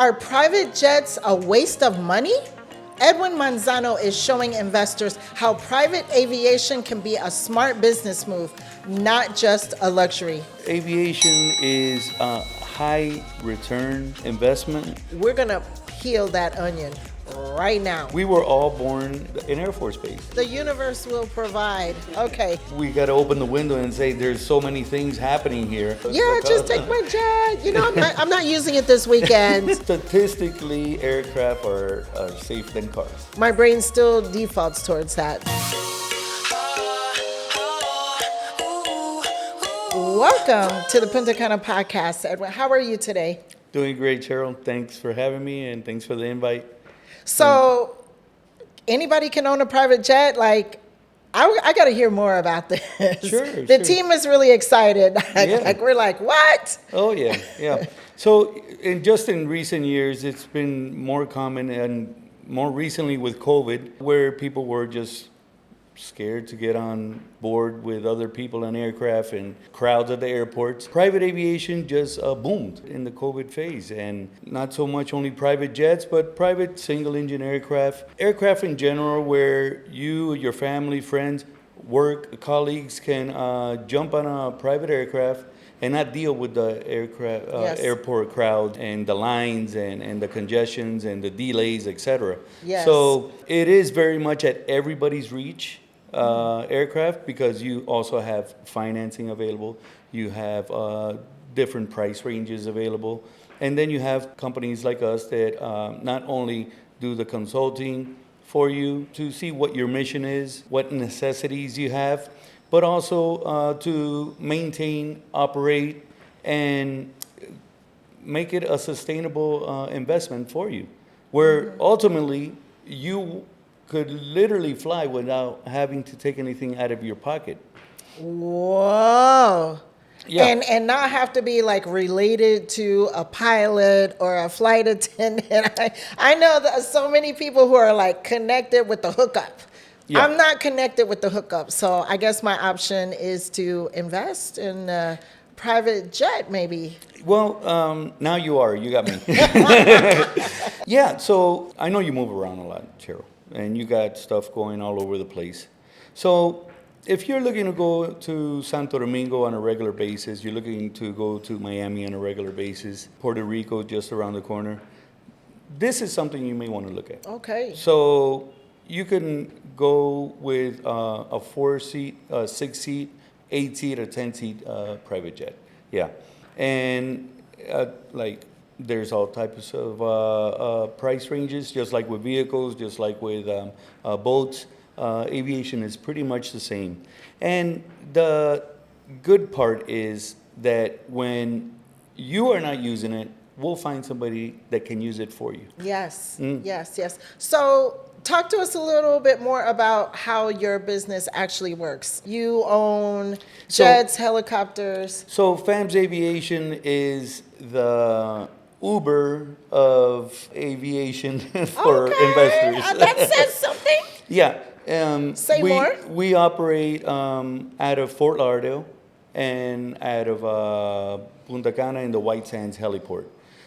Are private jets a waste of money? Edwin Manzano is showing investors how private aviation can be a smart business move, not just a luxury. Aviation is a high return investment. We're going to peel that onion right now. We were all born in Air Force Base. The universe will provide. Okay. We got to open the window and say there's so many things happening here. Yeah, just take my jet. You know, I'm not using it this weekend. Statistically, aircraft are safer than cars. My brain still defaults towards that. Welcome to the Punta Cana Podcast, Edwin. How are you today? Doing great, Cheryl. Thanks for having me and thanks for the invite. So, anybody can own a private jet? Like, I got to hear more about this. Sure. The team is really excited. Like, we're like, what? Oh, yeah. So, in recent years, it's been more common and more recently with COVID, where people were just scared to get on board with other people on aircraft and crowds at the airports. Private aviation just boomed in the COVID phase, and not so much only private jets, but private single-engine aircraft in general, where you, your family, friends, work colleagues can jump on a private aircraft and not deal with the airport crowd and the lines and the congestions and the delays, etc. Yes. So it is very much at everybody's reach. Aircraft, because you also have financing available, you have different price ranges available, and then you have companies like us that not only do the consulting for you to see what your mission is, what necessities you have, but also to maintain, operate, and make it a sustainable investment for you, where ultimately you could literally fly without having to take anything out of your pocket. Whoa. Yeah. And not have to be like related to a pilot or a flight attendant. I know that so many people who are like connected with the hookup. Yeah. I'm not connected with the hookup. So I guess my option is to invest in a private jet maybe. Well, now you are. You got me. Yeah, so I know you move around a lot, Cheryl, and you got stuff going all over the place. So if you're looking to go to Santo Domingo on a regular basis, you're looking to go to Miami on a regular basis, Puerto Rico just around the corner, this is something you may want to look at. Okay. So you can go with a 4-seat, 6-seat, 8-seat, or 10-seat private jet. Yeah. And there's all types of price ranges, just like with vehicles, just like with boats. Aviation is pretty much the same. And the good part is that when you are not using it, we'll find somebody that can use it for you. Yes, yes. So talk to us a little bit more about how your business actually works. You own jets, helicopters. So FAMS Aviation is the Uber of aviation for investors. That says something. Yeah. Say more. We operate out of Fort Lauderdale and out of Punta Cana in the White Sands heliport.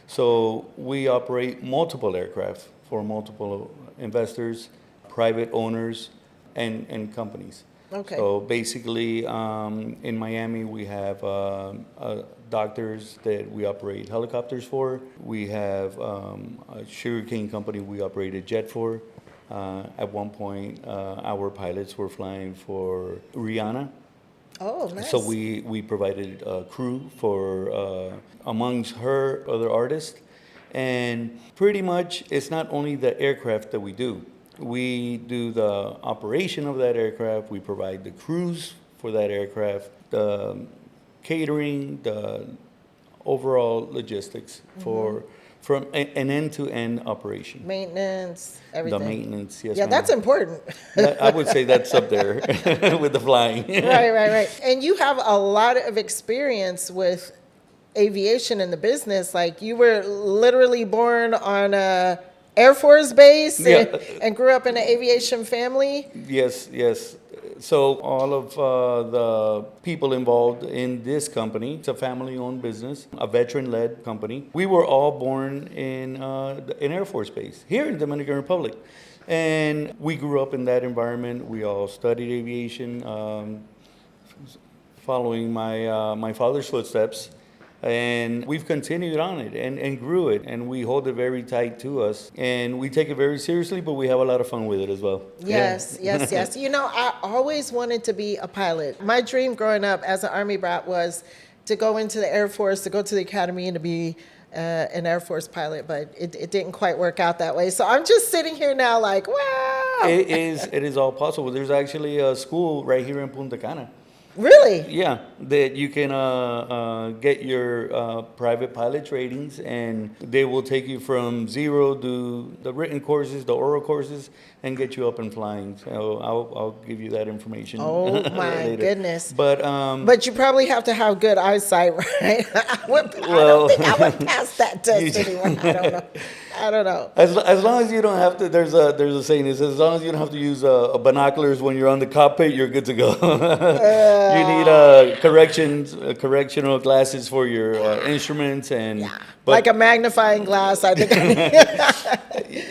So we operate multiple aircraft for multiple investors, private owners, and companies. Okay. So basically, in Miami, we have doctors that we operate helicopters for. We have a sugarcane company we operate a jet for. At one point, our pilots were flying for Rihanna. Oh, nice. So we provided a crew for amongst her other artists. And pretty much it's not only the aircraft that we do. We do the operation of that aircraft. We provide the crews for that aircraft, the catering, the overall logistics from an end-to-end operation. Maintenance, everything. The maintenance, yes. Yeah, ma'am. That's important. I would say that's up there with the flying. Right. And you have a lot of experience with aviation in the business. Like you were literally born on a Air Force base and grew up in an aviation family. Yes. So all of the people involved in this company, it's a family-owned business, a veteran-led company. We were all born in an Air Force base here in Dominican Republic. And we grew up in that environment. We all studied aviation, following my father's footsteps. And we've continued on it and grew it. And we hold it very tight to us. And we take it very seriously, but we have a lot of fun with it as well. Yes, yes, yes. You know, I always wanted to be a pilot. My dream growing up as an Army brat was to go into the Air Force, to go to the academy and to be an Air Force pilot, but it didn't quite work out that way. So I'm just sitting here now like, wow. It is all possible. There's actually a school right here in Punta Cana. Really? Yeah, that you can get your private pilot ratings, and they will take you from zero to the written courses, the oral courses, and get you up and flying. So I'll give you that information. Oh my goodness! But you probably have to have good eyesight, right? I don't think I would pass that test anyway. I don't know. As long as you don't have to, there's a saying that says, as long as you don't have to use binoculars when you're on the cockpit, you're good to go. You need correctional glasses for your instruments and. Yeah. But like a magnifying glass, I think.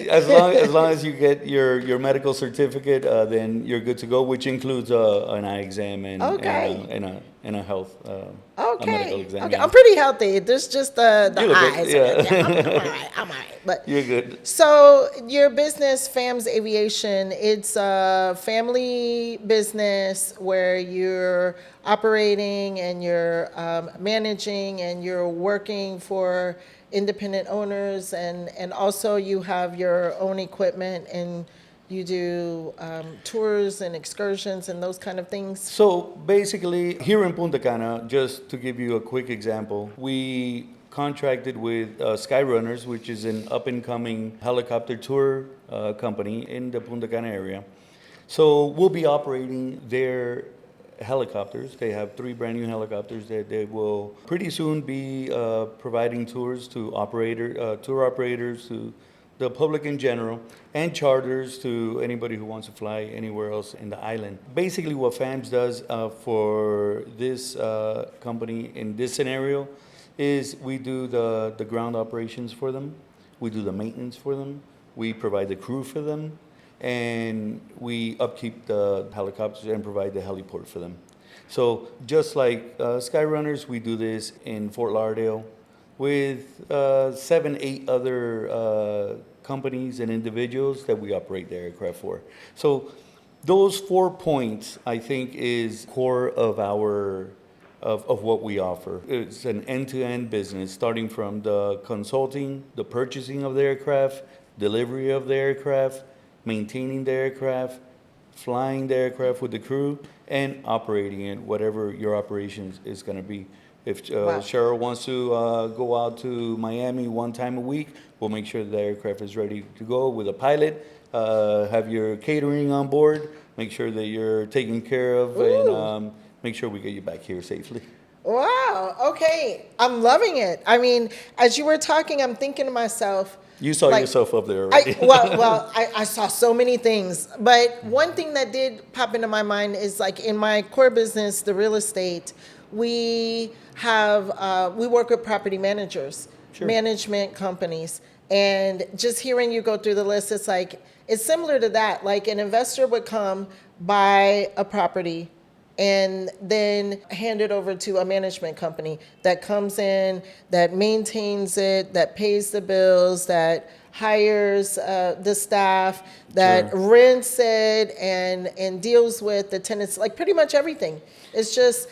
as long as you get your medical certificate, then you're good to go, which includes an eye exam and a health a medical exam. Okay, I'm pretty healthy. There's just the eyes. Yeah. I'm all right. But you're good. So your business, FAMS Aviation, it's a family business where you're operating and you're managing and you're working for independent owners, and also you have your own equipment and you do tours and excursions and those kind of things. So basically, here in Punta Cana, just to give you a quick example, we contracted with SkyRunners, which is an up-and-coming helicopter tour company in the Punta Cana area. So we'll be operating their helicopters. They have 3 brand new helicopters that they will pretty soon be providing tours to tour operators, to the public in general, and charters to anybody who wants to fly anywhere else in the island. Basically what FAMS does for this company in this scenario is we do the ground operations for them, we do the maintenance for them, we provide the crew for them, and we upkeep the helicopters and provide the heliport for them. So just like SkyRunners, we do this in Fort Lauderdale with 7-8 other companies and individuals that we operate the aircraft for. So those 4 points, I think, is core of of what we offer. It's an end-to-end business, starting from the consulting, the purchasing of the aircraft, delivery of the aircraft, maintaining the aircraft, flying the aircraft with the crew, and operating it, whatever your operations is going to be. If Cheryl wants to go out to Miami one time a week, we'll make sure the aircraft is ready to go with a pilot, have your catering on board, make sure that you're taken care of, and make sure we get you back here safely. Wow, okay. I'm loving it. I mean, as you were talking, I'm thinking to myself, you saw yourself up there already. I saw so many things. But one thing that did pop into my mind is, like, in my core business, the real estate, we work with property managers, management companies. And just hearing you go through the list, it's similar to that. Like, an investor would come, buy a property, and then hand it over to a management company that comes in, that maintains it, that pays the bills, that hires the staff, that rents it and deals with the tenants, like pretty much everything. It's just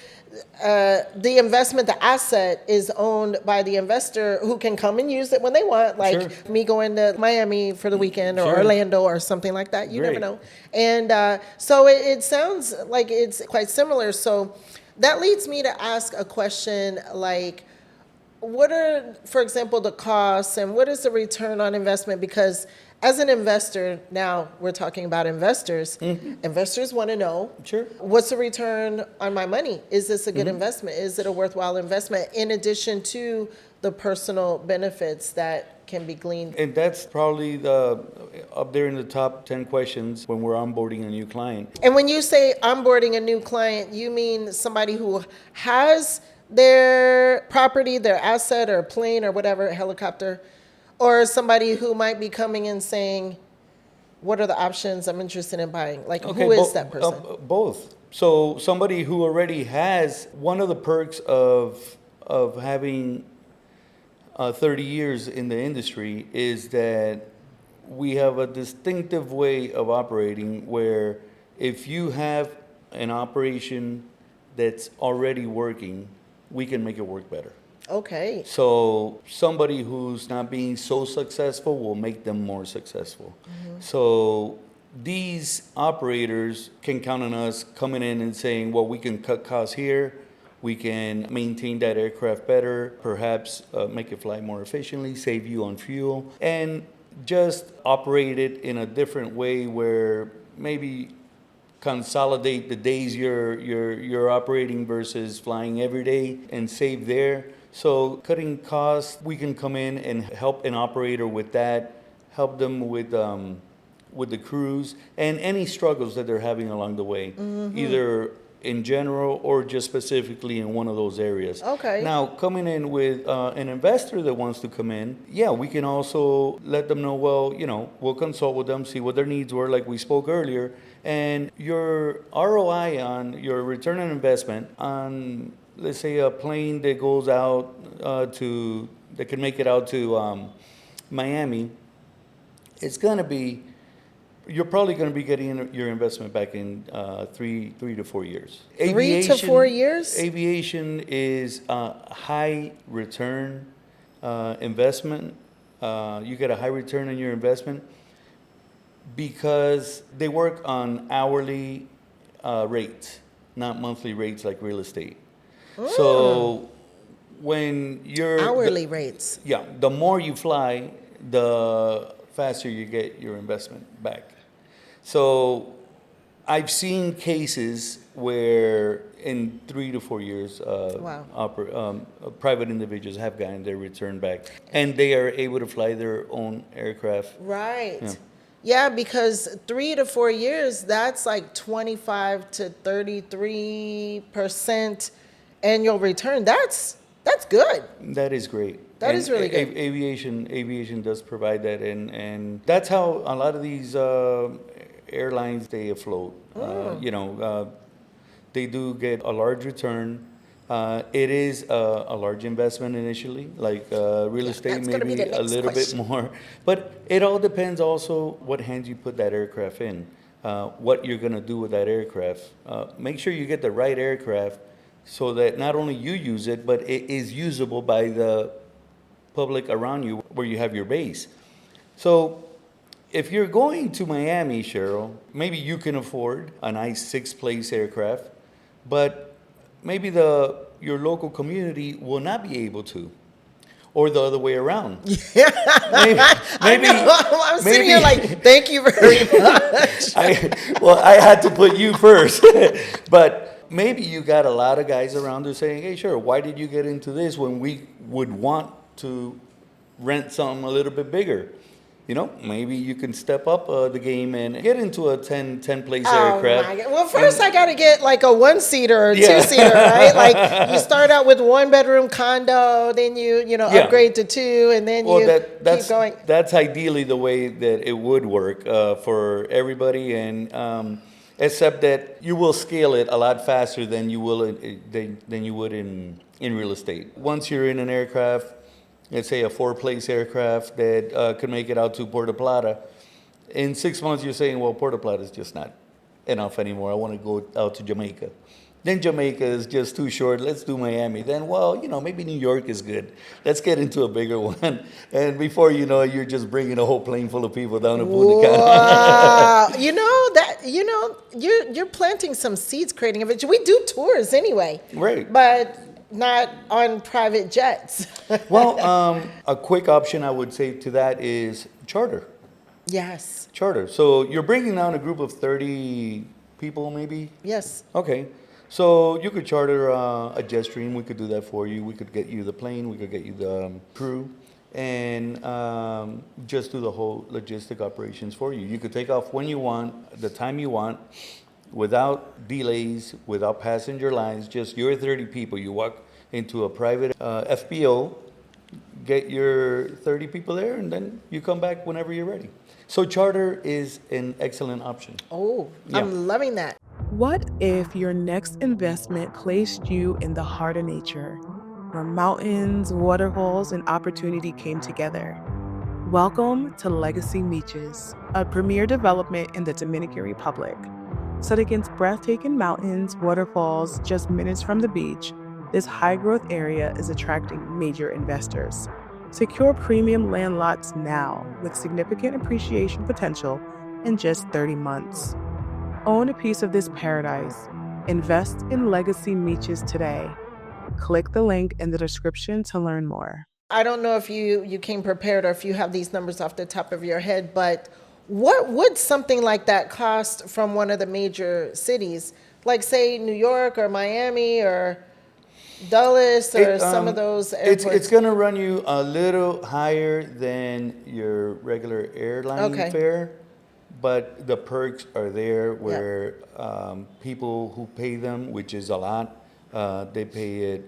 the investment, the asset is owned by the investor who can come and use it when they want, like me going to Miami for the weekend or Orlando or something like that. You never know. And so it sounds like it's quite similar. So that leads me to ask a question like, what are, for example, the costs and what is the return on investment? Because as an investor, now we're talking about investors. Investors want to know, what's the return on my money? Is this a good investment? Is it a worthwhile investment? In addition to the personal benefits that can be gleaned. And that's probably up there in the top 10 questions when we're onboarding a new client. And when you say onboarding a new client, you mean somebody who has their property, their asset or plane or whatever, helicopter, or somebody who might be coming in saying, what are the options I'm interested in buying? Like, Okay, who is that person? Both. So somebody who already has one of the perks of having 30 years in the industry is that we have a distinctive way of operating where if you have an operation that's already working, we can make it work better. Okay. So somebody who's not being so successful will make them more successful. So these operators can count on us coming in and saying, well, we can cut costs here. We can maintain that aircraft better, perhaps make it fly more efficiently, save you on fuel, and just operate it in a different way where maybe consolidate the days you're operating versus flying every day and save there. So cutting costs, we can come in and help an operator with that, help them with the crews and any struggles that they're having along the way, either in general or just specifically in one of those areas. Okay. Now, coming in with an investor that wants to come in, we can also let them know, well, we'll consult with them, see what their needs were, like we spoke earlier, and your ROI on your return on investment on, let's say, a plane that goes out that can make it out to Miami, it's going to be, you're probably going to be getting your investment back in 3 to 4 years. 3 to 4 years? Aviation is a high return investment. You get a high return on your investment because they work on hourly rates, not monthly rates like real estate. So when you're hourly rates. Yeah, the more you fly, the faster you get your investment back. So I've seen cases where in 3 to 4 years, private individuals have gotten their return back, and they are able to fly their own aircraft. Right. Yeah, because 3 to 4 years, that's like 25 to 33% annual return. That's good. That is great. That is really good. Aviation does provide that, and that's how a lot of these airlines stay afloat. They do get a large return. It is a large investment initially, like real estate, maybe a little bit more. But it all depends also what hands you put that aircraft in, what you're going to do with that aircraft. Make sure you get the right aircraft so that not only you use it, but it is usable by the public around you where you have your base. So if you're going to Miami, Cheryl, maybe you can afford a nice 6-place aircraft, but maybe your local community will not be able to, or the other way around. Yeah, maybe I'm sitting here like, thank you very much. I had to put you first, but maybe you got a lot of guys around there saying, hey, sure, why did you get into this when we would want to rent something a little bit bigger? Maybe you can step up the game and get into a 10-place aircraft. My God. Well, first I got to get like a 1-seater or 2-seater, right? Like you start out with 1-bedroom condo, then you upgrade to 2, and then keep going. That's ideally the way that it would work for everybody, and except that you will scale it a lot faster than you would in real estate. Once you're in an aircraft, let's say a 4-place aircraft that could make it out to Puerto Plata, in 6 months you're saying, well, Puerto Plata is just not enough anymore. I want to go out to Jamaica. Then Jamaica is just too short. Let's do Miami. Then, maybe New York is good. Let's get into a bigger one. And before you know it, you're just bringing a whole plane full of people down to Punta Cana. Wow. You're planting some seeds, creating a vision. We do tours anyway. Right. But not on private jets. Well, a quick option I would say to that is charter. Yes. Charter. So you're bringing down a group of 30 people maybe? Yes. Okay. So you could charter a jet stream. We could do that for you. We could get you the plane. We could get you the crew. and just do the whole logistic operations for you. You could take off when you want, the time you want, without delays, without passenger lines, just your 30 people. You walk into a private FBO, get your 30 people there, and then you come back whenever you're ready. So charter is an excellent option. Oh, Yeah. I'm loving that. What if your next investment placed you in the heart of nature, where mountains, waterfalls, and opportunity came together? Welcome to Legacy Beaches, a premier development in the Dominican Republic. Set against breathtaking mountains, waterfalls, just minutes from the beach, this high-growth area is attracting major investors. Secure premium land lots now with significant appreciation potential in just 30 months. Own a piece of this paradise. Invest in Legacy Beaches today. Click the link in the description to learn more. I don't know if you came prepared or if you have these numbers off the top of your head, but what would something like that cost from one of the major cities, like say New York or Miami or Dulles or some of those airports? It's going to run you a little higher than your regular airline fare, but the perks are there where people who pay them, which is a lot, they pay it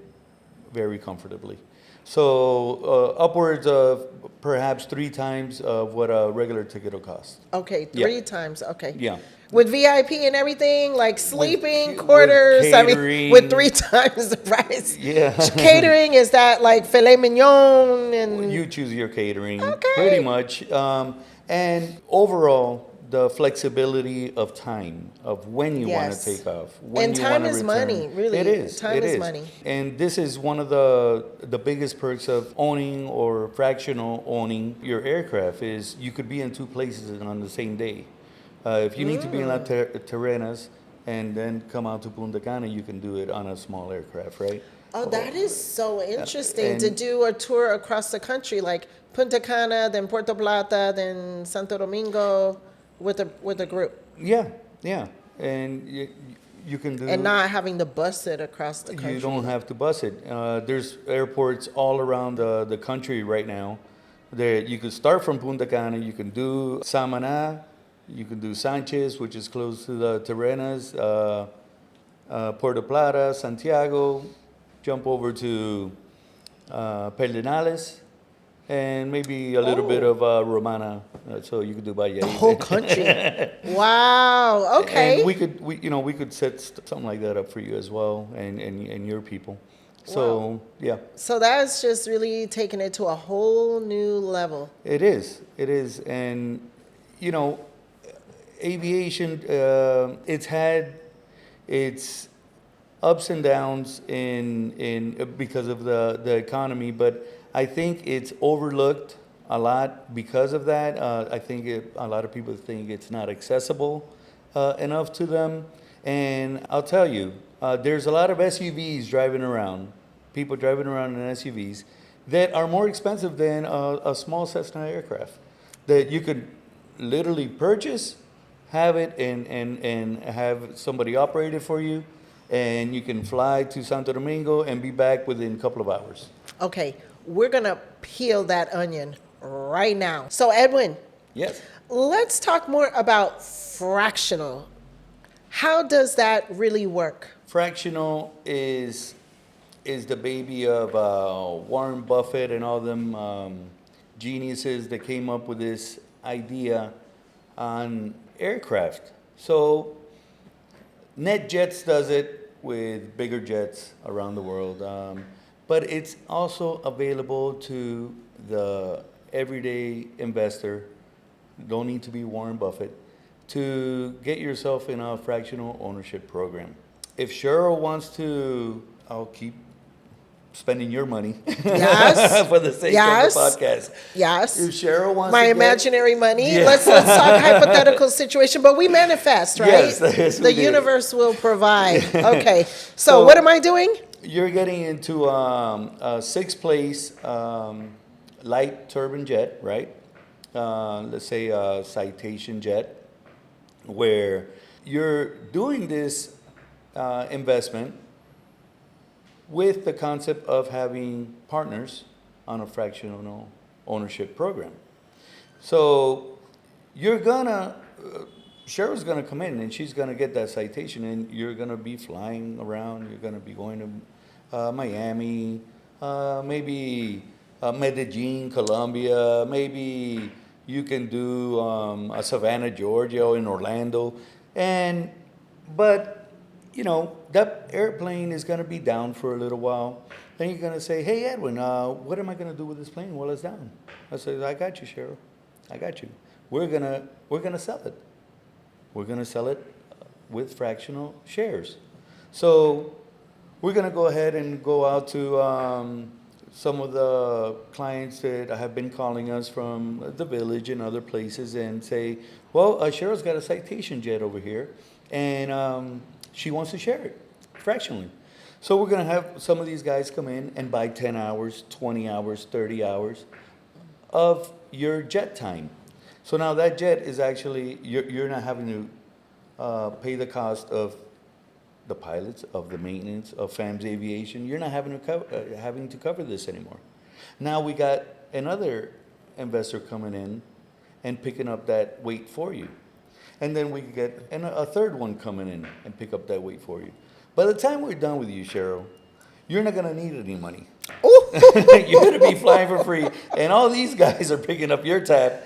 very comfortably. So upwards of perhaps 3 times of what a regular ticket will cost. Okay, 3 times. Okay. Yeah. With VIP and everything, like sleeping, With quarters, catering. with 3 times the price. Yeah. Catering, is that like filet mignon and You choose your catering, Okay. pretty much. And overall, the flexibility of time, of when you want Yes. to take off, when And you time want to is return. money, really. It is. Time it is money. And this is one of the biggest perks of owning or fractional owning your aircraft is you could be in 2 places on the same day. If you need to be in La Terrenas and then come out to Punta Cana, you can do it on a small aircraft, right? Oh, that is so interesting and- to do a tour across the country, like Punta Cana, then Puerto Plata, then Santo Domingo, with a group, Yeah, and you can do. and not having to bus it across the country. You don't have to bus it. There's airports all around the country right now. There, you could start from Punta Cana. You can do Samaná. You can do Sanchez, which is close to the Terrenas. Puerto Plata, Santiago. Jump over to Pedernales. And maybe a little bit of Romana, so you could do Bayahibe. The whole country. Wow. Okay. And we could set something like that up for you as well, and your people. So yeah, So that's just really taking it to a whole new level. it is, and aviation. It's had its ups and downs in because of the economy, but I think it's overlooked a lot because of that. I think a lot of people think it's not accessible enough to them. And I'll tell you, there's a lot of SUVs driving around, people driving around in SUVs that are more expensive than a small Cessna aircraft that you could literally purchase, have it, and have somebody operate it for you. And you can fly to Santo Domingo and be back within a couple of hours. Okay, we're gonna peel that onion right now. So Edwin, Yes. let's talk more about fractional. How does that really work? Fractional is the baby of Warren Buffett and all them geniuses that came up with this idea on aircraft. So NetJets does it with bigger jets around the world, but it's also available to the everyday investor. Don't need to be Warren Buffett to get yourself in a fractional ownership program. If Cheryl wants to, I'll keep spending your money Yes. for the sake Yes. of the podcast. Yes. If Cheryl wants My to get- imaginary money. Yeah. Let's talk hypothetical situation, but we manifest, right? Yes, we the do. universe will provide. Okay. So So- what am I doing? You're getting into a 6-place light turbine jet, right? Let's say a Citation jet, where you're doing this investment with the concept of having partners on a fractional ownership program. So Cheryl's gonna come in and she's gonna get that citation, and you're gonna be flying around. You're gonna be going to Miami, maybe Medellin, Colombia. Maybe you can do Savannah, Georgia, or in Orlando, but that airplane is gonna be down for a little while. Then you're gonna say, "Hey, Edwin, what am I gonna do with this plane while it's down?" I said, "I got you, Cheryl. I got you. We're gonna sell it. We're gonna sell it with fractional shares." So we're gonna go ahead and go out to some of the clients that have been calling us from the Village and other places and say, "Well, Cheryl's got a citation jet over here, and she wants to share it fractionally." So we're gonna have some of these guys come in and buy 10 hours, 20 hours, 30 hours of your jet time. So now that jet is actually, you're not having to pay the cost of the pilots, of the maintenance, of FAMS Aviation. You're not having to cover this anymore. Now we got another investor coming in and picking up that weight for you. And then we get a third one coming in and pick up that weight for you. By the time we're done with you, Cheryl, you're not gonna need any money. You're gonna be flying for free, and all these guys are picking up your tab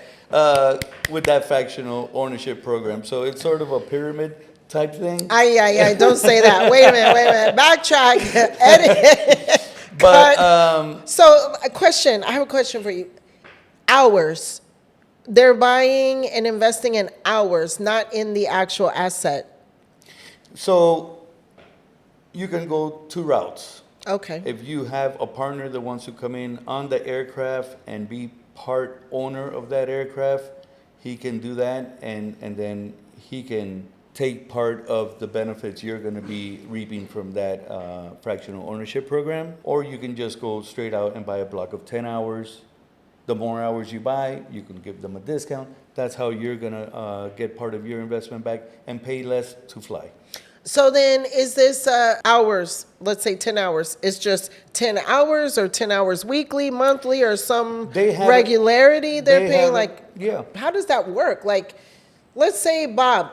with that fractional ownership program. So it's sort of a pyramid type thing. Don't say that. Wait a minute. Backtrack. Edit. But So I have a question for you. Hours. They're buying and investing in hours, not in the actual asset. So you can go two routes. Okay. If you have a partner that wants to come in on the aircraft and be part owner of that aircraft, he can do that, and then he can take part of the benefits you're going to be reaping from that fractional ownership program. Or you can just go straight out and buy a block of 10 hours. The more hours you buy, you can give them a discount. That's how you're going to get part of your investment back and pay less to fly. So then is this hours, let's say 10 hours, it's just 10 hours or 10 hours weekly, monthly, or some regularity they're paying? Yeah. How does that work? Like, let's say Bob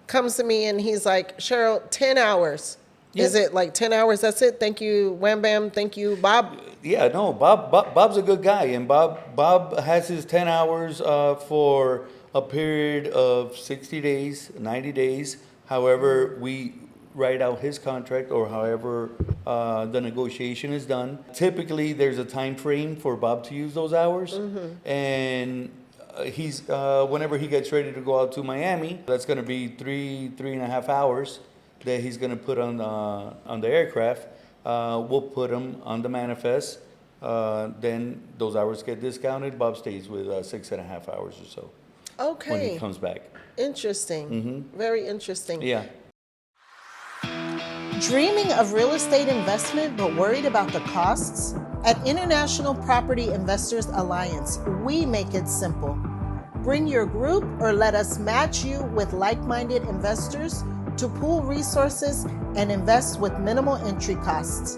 comes to me and he's like, "Cheryl, 10 hours. Yeah. Is it like 10 hours? That's it? Thank you, Wham Bam. Thank you, Bob." Yeah, no, Bob's a good guy, and Bob has his 10 hours for a period of 60 days, 90 days. However, we write out his contract, or however the negotiation is done. Typically, there's a time frame for Bob to use those hours, and he's whenever he gets ready to go out to Miami, that's going to be three and a half hours that he's going to put on the aircraft. We'll put him on the manifest. Then those hours get discounted. Bob stays with 6.5 hours or so. Okay. When he comes back. Interesting. Very interesting. Yeah. Dreaming of real estate investment but worried about the costs? At International Property Investors Alliance, we make it simple. Bring your group or let us match you with like-minded investors to pool resources and invest with minimal entry costs.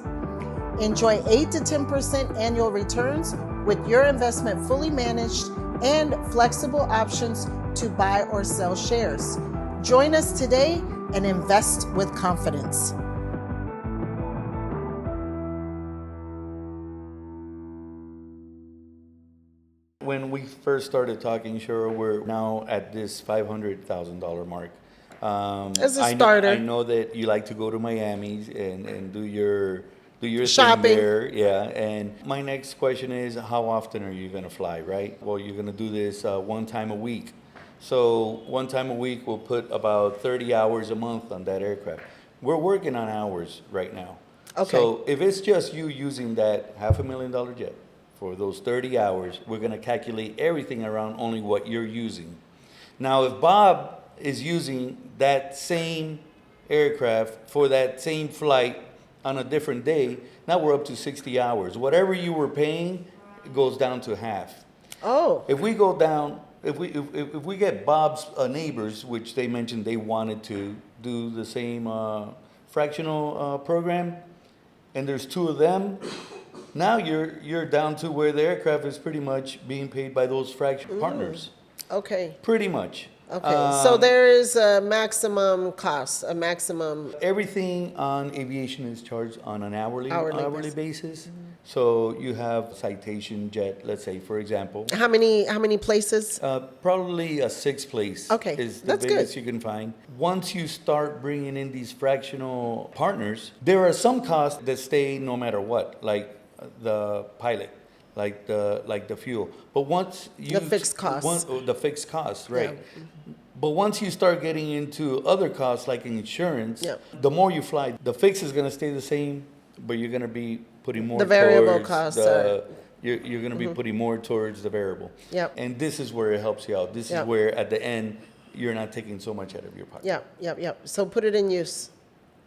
Enjoy 8 to 10% annual returns with your investment fully managed and flexible options to buy or sell shares. Join us today and invest with confidence. When we first started talking, Cheryl, we're now at this $500,000 mark. As a starter. I know that you like to go to Miami and do your shopping thing there. Yeah. And my next question is, how often are you going to fly, right? Well, you're going to do this one time a week. So one time a week, we'll put about 30 hours a month on that aircraft. We're working on hours right now. Okay. So if it's just you using that $500,000 jet for those 30 hours, we're going to calculate everything around only what you're using. Now, if Bob is using that same aircraft for that same flight on a different day, now we're up to 60 hours. Whatever you were paying, it goes down to half. Oh. If we go down, if we get Bob's neighbors, which they mentioned they wanted to do the same fractional program, and there's two of them, Now you're down to where the aircraft is pretty much being paid by those fractional partners. Okay. Pretty much. Okay. So there is a maximum cost, a maximum. Everything on aviation is charged on an hourly basis. So you have citation jet, let's say, for example. How many places? Probably a 6th place Okay, is the that's biggest good. you can find. Once you start bringing in these fractional partners, there are some costs that stay no matter what, like the pilot, like the fuel. But once you The fixed costs. the fixed costs, right? Yeah. But once you start getting into other costs like insurance, Yeah. the more you fly, the fix is going to stay the same, but you're going to be putting more The variable towards costs you're going to be putting more towards the variable. Yep. And this is where it helps you out. This Yep. is where at the end you're not taking so much out of your pocket. Yep. So put it in use.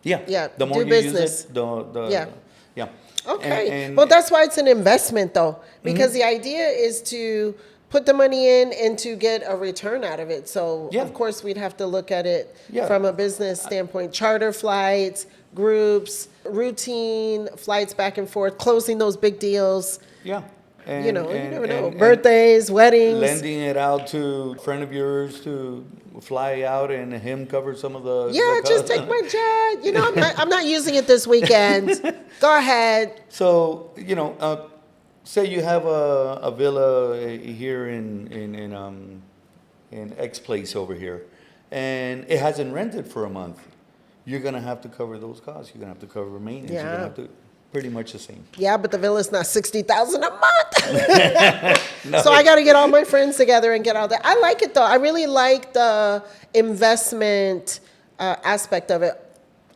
Yeah. Yeah, The more do you business. use it, the Yeah. yeah. Okay. And Well, that's why it's an investment, though, because the idea is to put the money in and to get a return out of it. So, Yeah. of course, we'd have to look at it Yeah. from a business standpoint. Charter flights, groups, routine flights back and forth, closing those big deals. yeah. And, You and- never know. and Birthdays, weddings. lending it out to a friend of yours to fly out and him cover some of the Yeah, the just cost. take my jet. I'm not using it this weekend. Go ahead. So, say you have a villa here in X place over here, and it hasn't rented for a month. You're gonna have to cover those costs. You're gonna have to cover maintenance. You're Yeah. gonna have to pretty much the same. Yeah, but the villa's not $60,000 a month. So I got to get all my friends together and get all that. I like it though. I really like the investment aspect of it.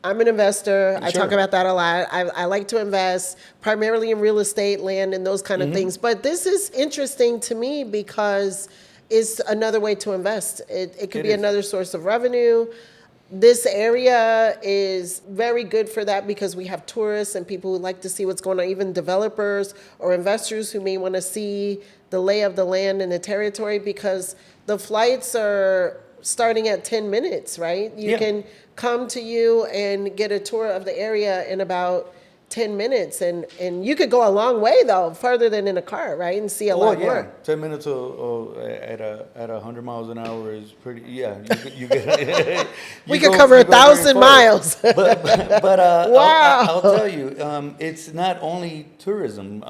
I'm an investor. I Sure. talk about that a lot. I like to invest primarily in real estate, land, and those kind of things. But this is interesting to me because it's another way to invest. It could It be is. another source of revenue. This area is very good for that because we have tourists and people who like to see what's going on, even developers or investors who may want to see the lay of the land and the territory, because the flights are starting at 10 minutes, right? You Yeah. can come to you and get a tour of the area in about 10 minutes. And you could go a long way, though, farther than in a car, right? And see a lot more. 10 minutes at 100 miles an hour is pretty. Yeah, you get. We could cover 1,000 miles. But Wow. I'll tell you, it's not only tourism.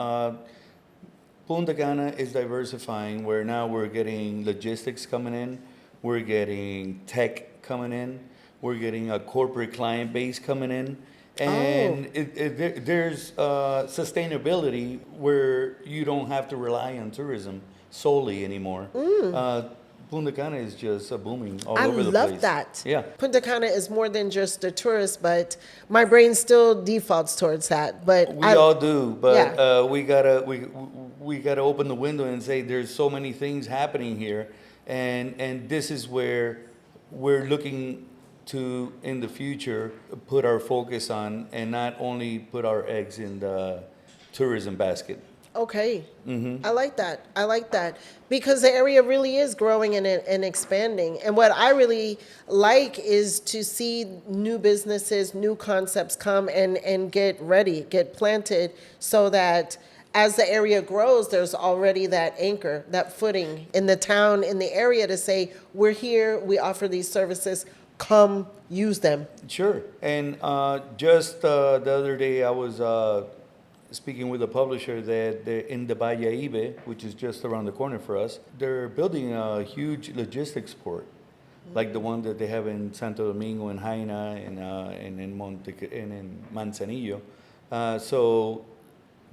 Punta Cana is diversifying, where now we're getting logistics coming in, we're getting tech coming in, we're getting a corporate client base coming in. And there's sustainability where you don't have to rely on tourism solely anymore. Punta Cana is just booming all over the place. I love that. Yeah. Punta Cana is more than just a tourist, but my brain still defaults towards that. But We all do, but Yeah. we gotta open the window and say there's so many things happening here, and this is where we're looking to in the future put our focus on, and not only put our eggs in the tourism basket. Okay. I like that because the area really is growing and expanding. And what I really like is to see new businesses, new concepts come and get ready, get planted, so that as the area grows, there's already that anchor, that footing in the town, in the area to say, we're here, we offer these services, come use them. Sure. And just the other day, I was speaking with a publisher that in the Bayahibe, which is just around the corner for us, they're building a huge logistics port, like the one that they have in Santo Domingo and Jaina and in Manzanillo. So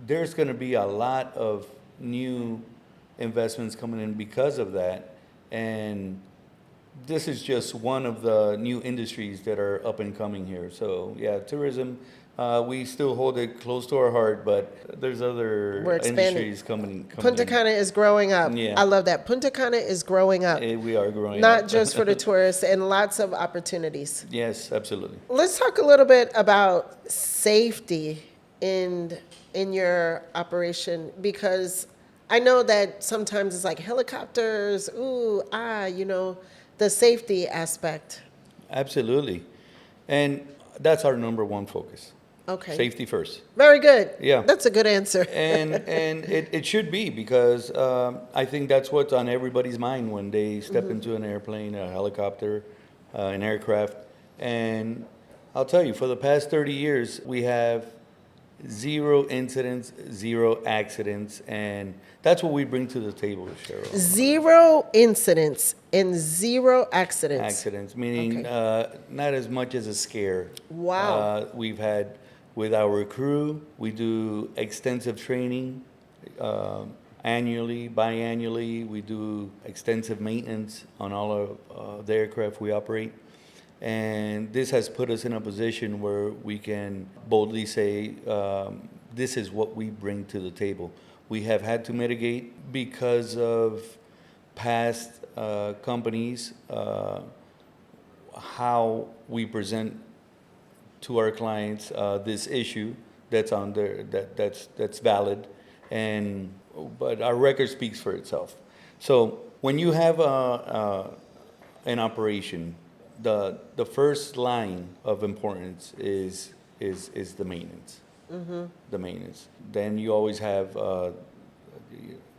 there's going to be a lot of new investments coming in because of that. And this is just one of the new industries that are up and coming here. So yeah, tourism, we still hold it close to our heart, but there's other We're expanding. industries coming Punta in. Cana is growing up. Yeah. I love that. Punta Cana is growing up. We are growing Not up. just for the tourists, and lots of opportunities. Yes, absolutely. Let's talk a little bit about safety in your operation, because I know that sometimes it's like helicopters, the safety aspect. Absolutely. And that's our number one focus. Okay. Safety first. Very good. Yeah. That's a good answer. And it should be, because I think that's what's on everybody's mind when they step into an airplane, a helicopter, an aircraft. And I'll tell you, for the past 30 years, we have 0 incidents, 0 accidents, and that's what we bring to the table, Cheryl. 0 incidents and 0 accidents. Accidents, meaning not as much as a scare. Wow. We've had, with our crew, we do extensive training annually, biannually. We do extensive maintenance on all of the aircraft we operate. And this has put us in a position where we can boldly say, this is what we bring to the table. We have had to mitigate because of past companies, how we present to our clients this issue that's on there, that's valid, but our record speaks for itself. So when you have an operation, the first line of importance is the maintenance. The maintenance. Then you always have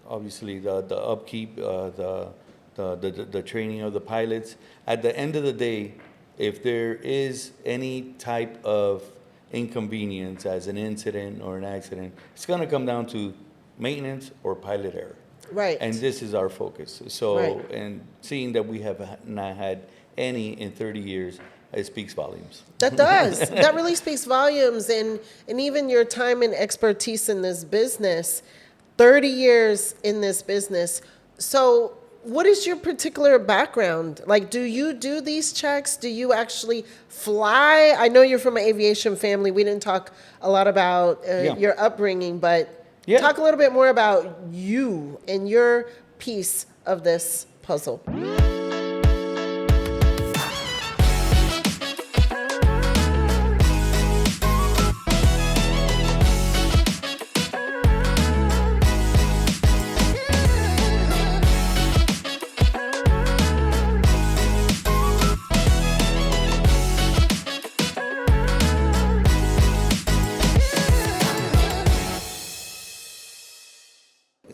obviously the upkeep, the training of the pilots. At the end of the day, if there is any type of inconvenience as an incident or an accident, it's going to come down to maintenance or pilot error. Right. And this is our focus. So, Right. and seeing that we have not had any in 30 years, it speaks volumes. That does. That really speaks volumes. And even your time and expertise in this business, 30 years in this business. So what is your particular background? Like, do you do these checks? Do you actually fly? I know you're from an aviation family. We didn't talk a lot about your upbringing, but talk a little bit more about you and your piece of this puzzle.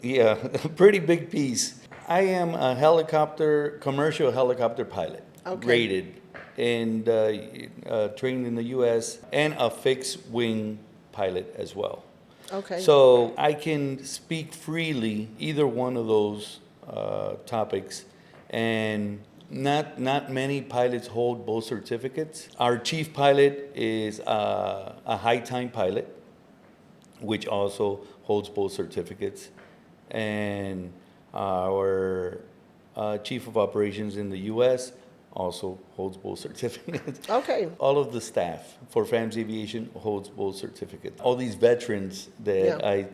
Yeah, a pretty big piece. I am a commercial helicopter pilot, rated and trained in the U.S., and a fixed wing pilot as well. Okay. So I can speak freely either one of those topics, and not many pilots hold both certificates. Our chief pilot is a high time pilot, which also holds both certificates. And our chief of operations in the U.S. also holds both certificates. Okay. All of the staff for FAMS Aviation holds both certificates. All these veterans that I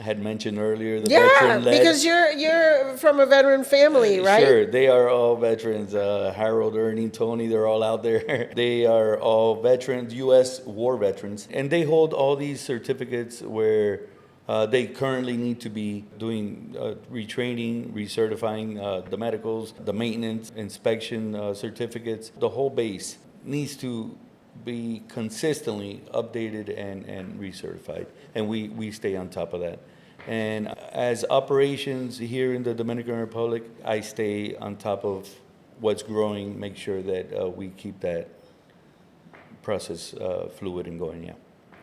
had mentioned earlier, the veteran-led. Because you're from a veteran family, right? Sure, they are all veterans. Harold, Ernie, Tony, they're all out there. They are all veterans, U.S. war veterans, and they hold all these certificates where they currently need to be doing retraining, recertifying the medicals, the maintenance, inspection certificates. The whole base needs to be consistently updated and recertified, and we stay on top of that. And as operations here in the Dominican Republic, I stay on top of what's growing, make sure that we keep that process fluid and going,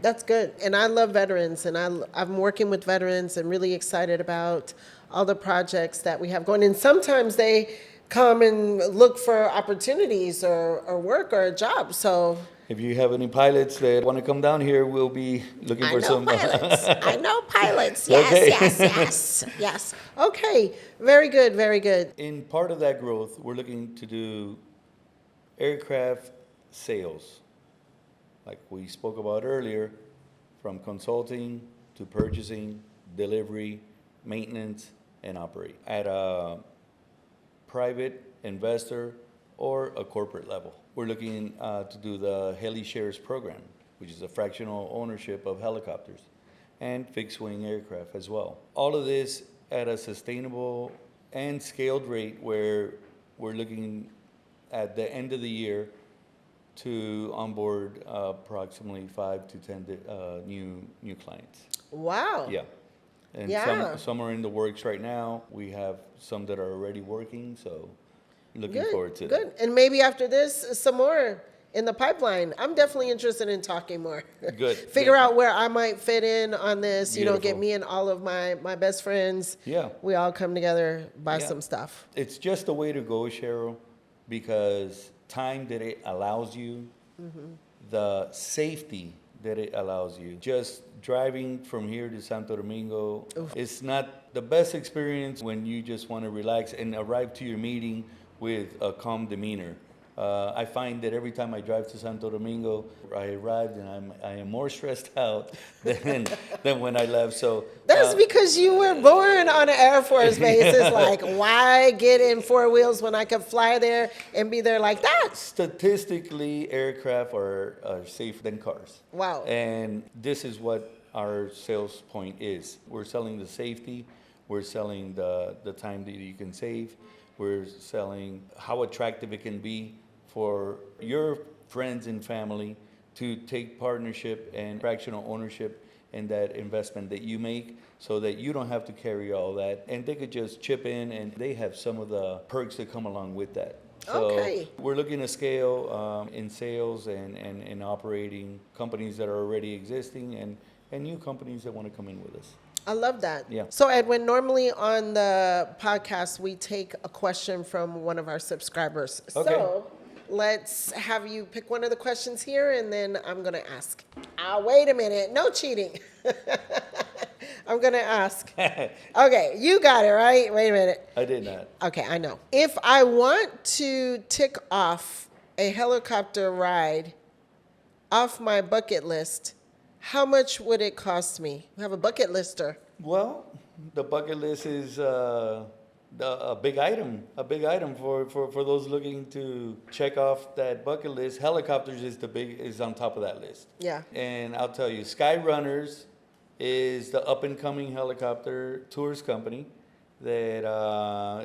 That's good. And I love veterans, and I'm working with veterans and really excited about all the projects that we have going. And sometimes they come and look for opportunities or work or a job. So if you have any pilots that want to come down here, we'll be looking for some pilots. I know pilots. Yes. Okay. Very good. Very good. In part of that growth, we're looking to do aircraft sales, like we spoke about earlier, from consulting to purchasing, delivery, maintenance, and operate at a private investor or a corporate level. We're looking to do the Heli Shares program, which is a fractional ownership of helicopters and fixed wing aircraft as well. All of this at a sustainable and scaled rate where we're looking at the end of the year to onboard approximately 5 to 10 new clients. Wow. Yeah. And Yeah. some are in the works right now. We have some that are already working, so looking Good, forward to good. that. And maybe after this, some more in the pipeline. I'm definitely interested in talking more. Good. Figure Good. out where I might fit in on this, get Beautiful. me and all of my best friends. Yeah. We all come together, buy Yeah. some stuff. It's just the way to go, Cheryl, because time that it allows you, the safety that it allows you. Just driving from here to Santo Domingo, it's not the best experience when you just want to relax and arrive to your meeting with a calm demeanor. I find that every time I drive to Santo Domingo, I arrived and I am more stressed out than when I left. So That's because you were born on an Air Force base. It's like, why get in four wheels when I could fly there and be there like that? statistically, aircraft are safer than cars. Wow. And this is what our sales point is. We're selling the safety. We're selling the time that you can save. We're selling how attractive it can be for your friends and family to take partnership and fractional ownership in that investment that you make, so that you don't have to carry all that. And they could just chip in, and they have some of the perks that come along with that. So Okay. we're looking to scale in sales and operating companies that are already existing and new companies that want to come in with us. I love that. Yeah. So, Edwin, normally on the podcast, we take a question from one of our subscribers. Okay. So, let's have you pick one of the questions here, and then I'm going to ask. Wait a minute. No cheating. I'm going to ask. Okay, you got it, right? Wait a minute. I did not. Okay, I know. If I want to tick off a helicopter ride off my bucket list, how much would it cost me? I have a bucket lister. Well, the bucket list is a big item. A big item for those looking to check off that bucket list. Helicopters is on top of that list. Yeah. And I'll tell you, SkyRunners is the up and coming helicopter tours company that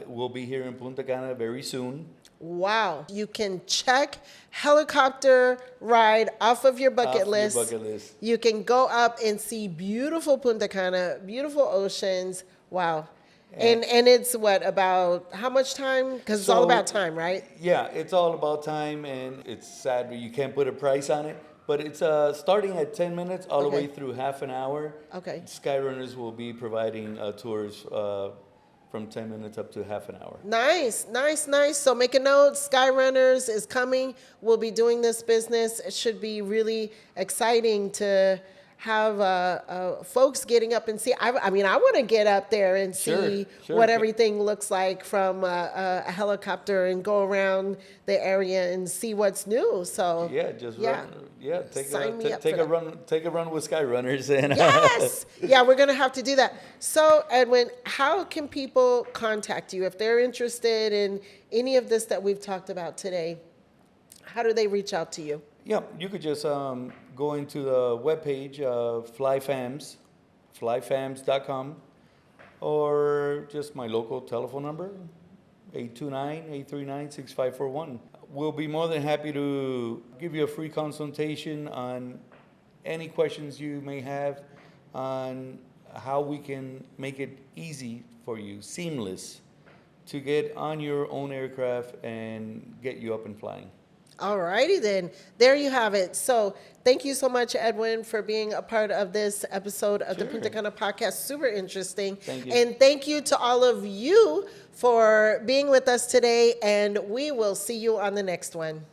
will be here in Punta Cana very soon. Wow. You can check helicopter ride off of your bucket list. You can go up and see beautiful Punta Cana, beautiful oceans. Wow. And it's what, about how much time? Because it's all about time, right? Yeah, it's all about time, and it's sad that you can't put a price on it. But it's starting at 10 minutes all the way through half an hour. Okay. SkyRunners will be providing tours from 10 minutes up to half an hour. Nice, nice, nice. So make a note, SkyRunners is coming. We'll be doing this business. It should be really exciting to have folks getting up and see. I mean, I want to get up there and see what everything looks like from a helicopter and go around the area and see what's new. So yeah, run. Yeah, take a run with SkyRunners. And yes, yeah, we're gonna have to do that. So, Edwin, how can people contact you if they're interested in any of this that we've talked about today? How do they reach out to you? Yeah, you could just go into the webpage of flyfams.com, or just my local telephone number, 829-839-6541. We'll be more than happy to give you a free consultation on any questions you may have on how we can make it easy for you, seamless, to get on your own aircraft and get you up and flying. All righty then. There you have it. So thank you so much, Edwin, for being a part of this episode of the Punta Cana Podcast. Super interesting. Thank you. And thank you to all of you for being with us today. And we will see you on the next one.